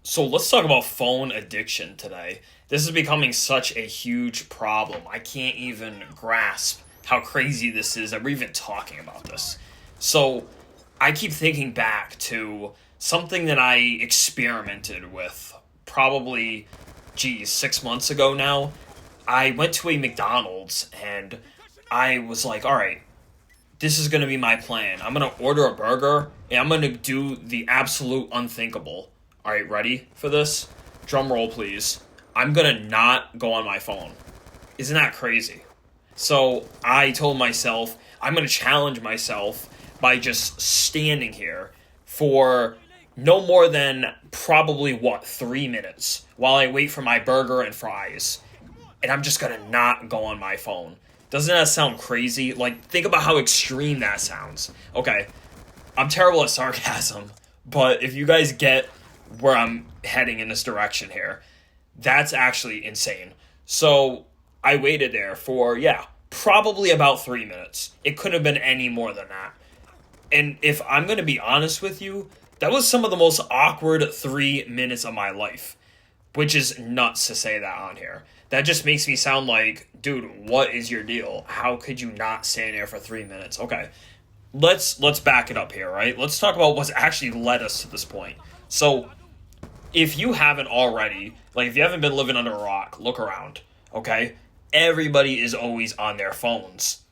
So let's talk about phone addiction today. This is becoming such a huge problem. I can't even grasp how crazy this is that we're even talking about this. So I keep thinking back to something that I experimented with probably, 6 months ago now. I went to a McDonald's and I was like, all right, this is going to be my plan. I'm going to order a burger and I'm going to do the absolute unthinkable. All right, ready for this? Drum roll, please. I'm going to not go on my phone. Isn't that crazy? So I told myself, I'm going to challenge myself by just standing here for no more than probably, 3 minutes while I wait for my burger and fries. And I'm just going to not go on my phone. Doesn't that sound crazy? Like, think about how extreme that sounds. Okay, I'm terrible at sarcasm, but if you guys get where I'm heading in this direction here, that's actually insane. So I waited there for, probably about 3 minutes. It couldn't have been any more than that. And if I'm going to be honest with you, that was some of the most awkward 3 minutes of my life, which is nuts to say that on here. That just makes me sound like, dude, what is your deal? How could you not stand there for 3 minutes? Okay, let's back it up here, right? Let's talk about what's actually led us to this point. So, if you haven't already, like if you haven't been living under a rock, look around, okay? Everybody is always on their phones.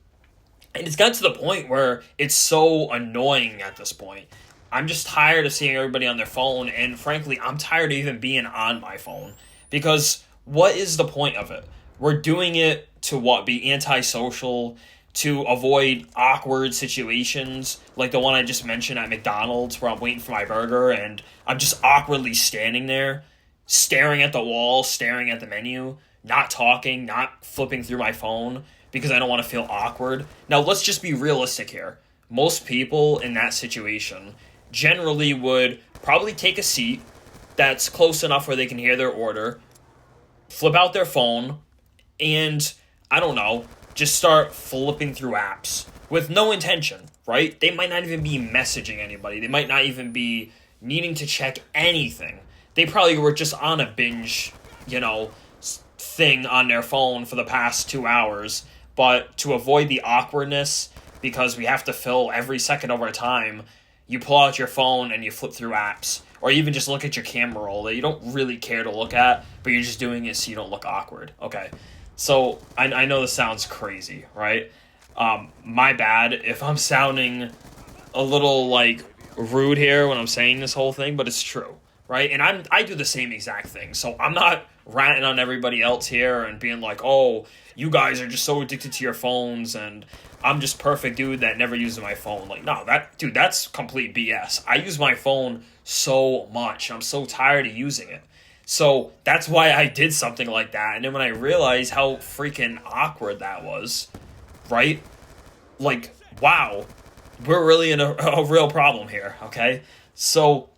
And it's gotten to the point where it's so annoying at this point. I'm just tired of seeing everybody on their phone, and frankly, I'm tired of even being on my phone. Because what is the point of it? We're doing it to what? Be antisocial, to avoid awkward situations like the one I just mentioned at McDonald's where I'm waiting for my burger and I'm just awkwardly standing there, staring at the wall, staring at the menu, not talking, not flipping through my phone because I don't want to feel awkward. Now, let's just be realistic here. Most people in that situation generally would probably take a seat that's close enough where they can hear their order, flip out their phone, and I don't know, just start flipping through apps with no intention, right? They might not even be messaging anybody. They might not even be needing to check anything. They probably were just on a binge, thing on their phone for the past 2 hours. But to avoid the awkwardness, because we have to fill every second of our time, you pull out your phone and you flip through apps. Or even just look at your camera roll that you don't really care to look at, but you're just doing it so you don't look awkward. Okay. So, I know this sounds crazy, right? My bad if I'm sounding a little, rude here when I'm saying this whole thing, but it's true, right? And I do the same exact thing. So, I'm not ranting on everybody else here and being like, oh, you guys are just so addicted to your phones and I'm just perfect dude that never uses my phone. Like, no, that's complete BS. I use my phone so much. I'm so tired of using it. So that's why I did something like that. And then when I realized how freaking awkward that was, right? Like, wow, we're really in a real problem here, okay? So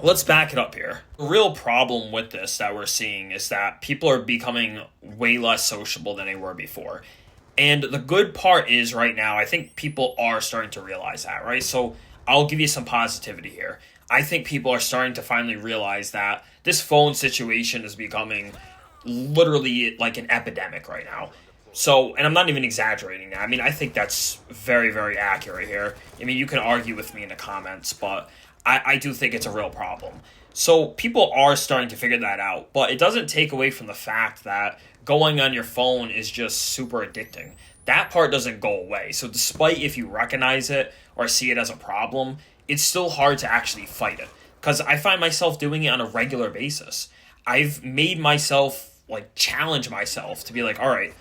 let's back it up here. The real problem with this that we're seeing is that people are becoming way less sociable than they were before. And the good part is right now, I think people are starting to realize that, right? So I'll give you some positivity here. I think people are starting to finally realize that this phone situation is becoming literally like an epidemic right now. So, and I'm not even exaggerating that. I mean, I think that's very, very accurate here. I mean, you can argue with me in the comments, but I do think it's a real problem. So people are starting to figure that out, but it doesn't take away from the fact that going on your phone is just super addicting. That part doesn't go away. So despite if you recognize it or see it as a problem, it's still hard to actually fight it. Because I find myself doing it on a regular basis. I've made myself, challenge myself to be like, all right,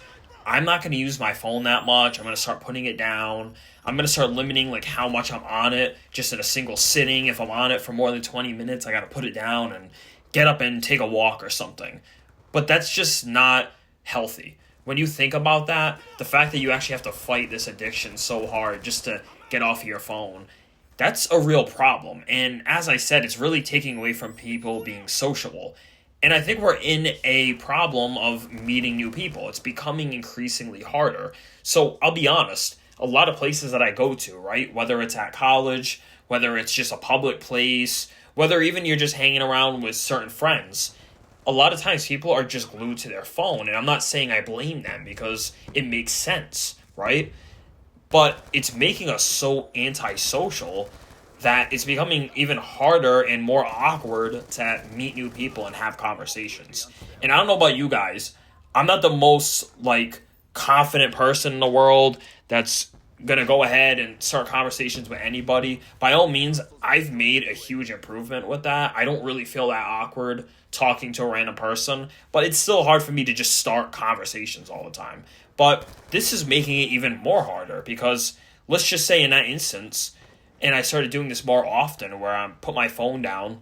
I'm not going to use my phone that much. I'm going to start putting it down. I'm going to start limiting, how much I'm on it just in a single sitting. If I'm on it for more than 20 minutes, I got to put it down and get up and take a walk or something. But that's just not healthy. When you think about that, the fact that you actually have to fight this addiction so hard just to get off of your phone, that's a real problem. And as I said, it's really taking away from people being sociable. And I think we're in a problem of meeting new people. It's becoming increasingly harder. So I'll be honest, a lot of places that I go to, right, whether it's at college, whether it's just a public place, whether even you're just hanging around with certain friends, a lot of times people are just glued to their phone. And I'm not saying I blame them because it makes sense, right? But it's making us so antisocial that it's becoming even harder and more awkward to meet new people and have conversations. And I don't know about you guys, I'm not the most like confident person in the world that's gonna go ahead and start conversations with anybody. By all means, I've made a huge improvement with that. I don't really feel that awkward talking to a random person, but it's still hard for me to just start conversations all the time. But this is making it even more harder because let's just say in that instance, and I started doing this more often where I put my phone down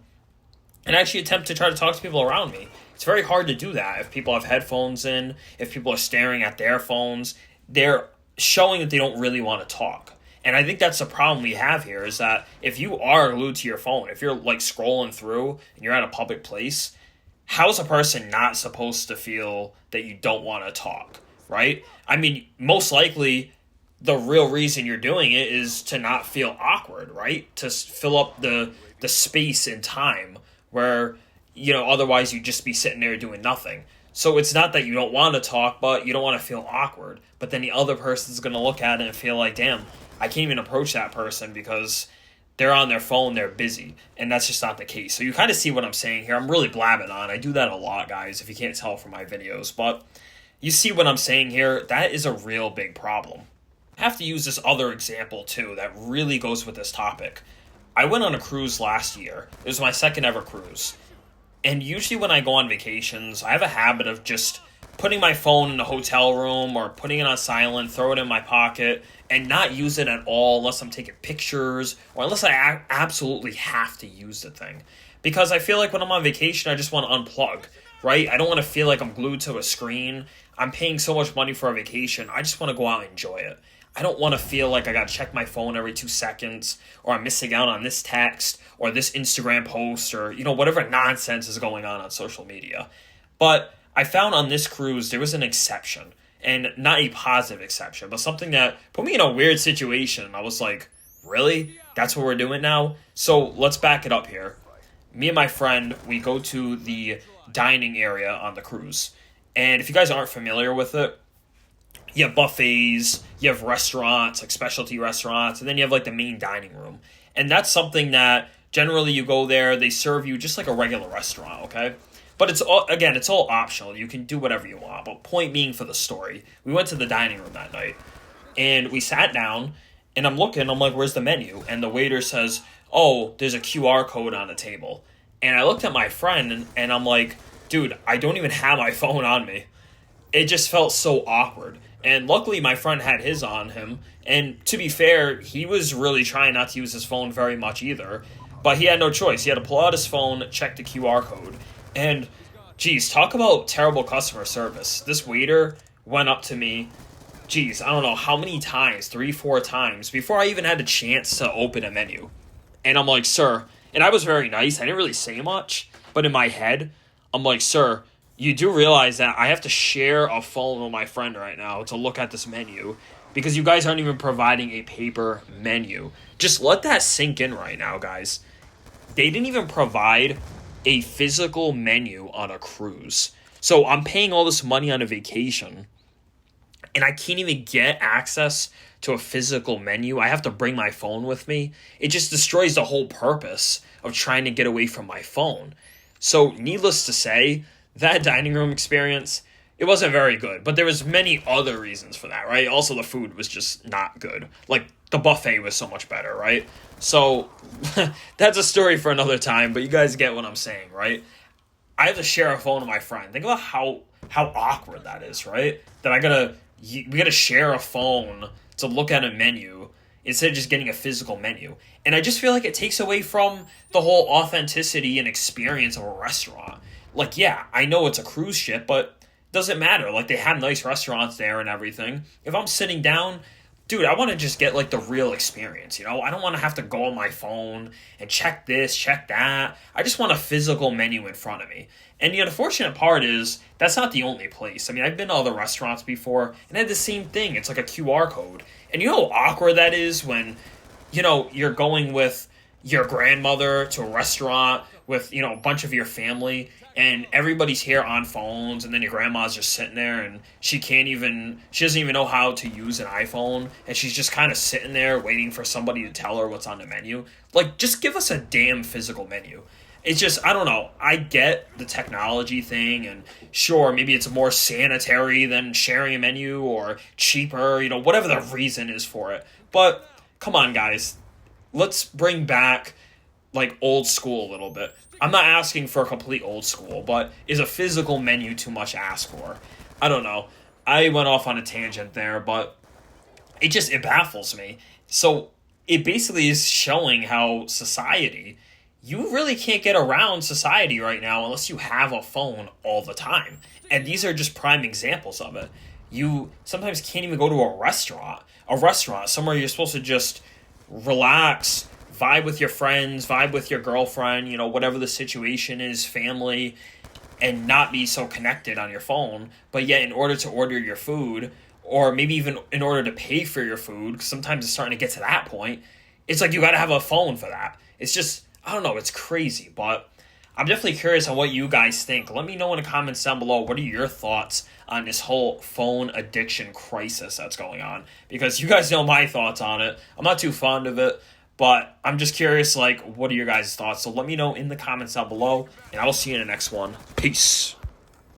and actually attempt to try to talk to people around me. It's very hard to do that if people have headphones in, if people are staring at their phones. They're showing that they don't really want to talk. And I think that's the problem we have here is that if you are glued to your phone, if you're like scrolling through and you're at a public place, how's a person not supposed to feel that you don't want to talk, right? I mean, most likely the real reason you're doing it is to not feel awkward, right? To fill up the space and time where, otherwise you'd just be sitting there doing nothing. So it's not that you don't want to talk, but you don't want to feel awkward. But then the other person's going to look at it and feel like, damn, I can't even approach that person because they're on their phone, they're busy. And that's just not the case. So you kind of see what I'm saying here. I'm really blabbing on. I do that a lot, guys, if you can't tell from my videos. But you see what I'm saying here? That is a real big problem. I have to use this other example, too, that really goes with this topic. I went on a cruise last year. It was my second ever cruise. And usually when I go on vacations, I have a habit of just putting my phone in the hotel room or putting it on silent, throw it in my pocket, and not use it at all unless I'm taking pictures or unless I absolutely have to use the thing. Because I feel like when I'm on vacation, I just want to unplug, right? I don't want to feel like I'm glued to a screen. I'm paying so much money for a vacation. I just want to go out and enjoy it. I don't want to feel like I got to check my phone every 2 seconds or I'm missing out on this text or this Instagram post or, whatever nonsense is going on social media. But I found on this cruise there was an exception, and not a positive exception, but something that put me in a weird situation. I was like, really? That's what we're doing now? So let's back it up here. Me and my friend, we go to the dining area on the cruise. And if you guys aren't familiar with it, you have buffets, you have restaurants, like specialty restaurants, and then you have like the main dining room. And that's something that generally you go there, they serve you just like a regular restaurant, okay? But it's all optional. You can do whatever you want. But point being for the story, we went to the dining room that night and we sat down and I'm like, where's the menu? And the waiter says, oh, there's a QR code on the table. And I looked at my friend and I'm like, dude, I don't even have my phone on me. It just felt so awkward. And luckily, my friend had his on him. And to be fair, he was really trying not to use his phone very much either. But he had no choice. He had to pull out his phone, check the QR code. And, geez, talk about terrible customer service. This waiter went up to me, geez, I don't know how many times, 3-4 times, before I even had a chance to open a menu. And I'm like, sir, and I was very nice. I didn't really say much. But in my head, I'm like, sir, you do realize that I have to share a phone with my friend right now to look at this menu because you guys aren't even providing a paper menu. Just let that sink in right now, guys. They didn't even provide a physical menu on a cruise. So I'm paying all this money on a vacation and I can't even get access to a physical menu. I have to bring my phone with me. It just destroys the whole purpose of trying to get away from my phone. So needless to say, that dining room experience, it wasn't very good, but there was many other reasons for that, right? Also, the food was just not good. Like, the buffet was so much better, right? So, that's a story for another time, but you guys get what I'm saying, right? I have to share a phone with my friend. Think about how awkward that is, right? That we gotta share a phone to look at a menu instead of just getting a physical menu. And I just feel like it takes away from the whole authenticity and experience of a restaurant. Like, yeah, I know it's a cruise ship, but it doesn't matter. Like, they have nice restaurants there and everything. If I'm sitting down, dude, I want to just get, like, the real experience, I don't want to have to go on my phone and check this, check that. I just want a physical menu in front of me. And the unfortunate part is that's not the only place. I mean, I've been to other restaurants before, and they had the same thing. It's like a QR code. And you know how awkward that is when, you're going with your grandmother to a restaurant with, you know, a bunch of your family, and everybody's here on phones, and then your grandma's just sitting there, and she doesn't even know how to use an iPhone, and she's just kind of sitting there waiting for somebody to tell her what's on the menu. Like, just give us a damn physical menu. It's just, I don't know. I get the technology thing, and sure, maybe it's more sanitary than sharing a menu, or cheaper, you know, whatever the reason is for it. But come on, guys. Let's bring back, like, old school a little bit. I'm not asking for a complete old school, but is a physical menu too much to ask for? I don't know. I went off on a tangent there, but it baffles me. So it basically is showing how society, you really can't get around society right now unless you have a phone all the time. And these are just prime examples of it. You sometimes can't even go to a restaurant somewhere you're supposed to just relax, vibe with your friends, vibe with your girlfriend, you know, whatever the situation is, family, and not be so connected on your phone. But yet, in order to order your food, or maybe even in order to pay for your food, because sometimes it's starting to get to that point, it's like you got to have a phone for that. It's just, I don't know, it's crazy. But I'm definitely curious on what you guys think. Let me know in the comments down below. What are your thoughts on this whole phone addiction crisis that's going on? Because you guys know my thoughts on it. I'm not too fond of it, but I'm just curious, like, what are your guys' thoughts? So let me know in the comments down below, and I will see you in the next one. Peace.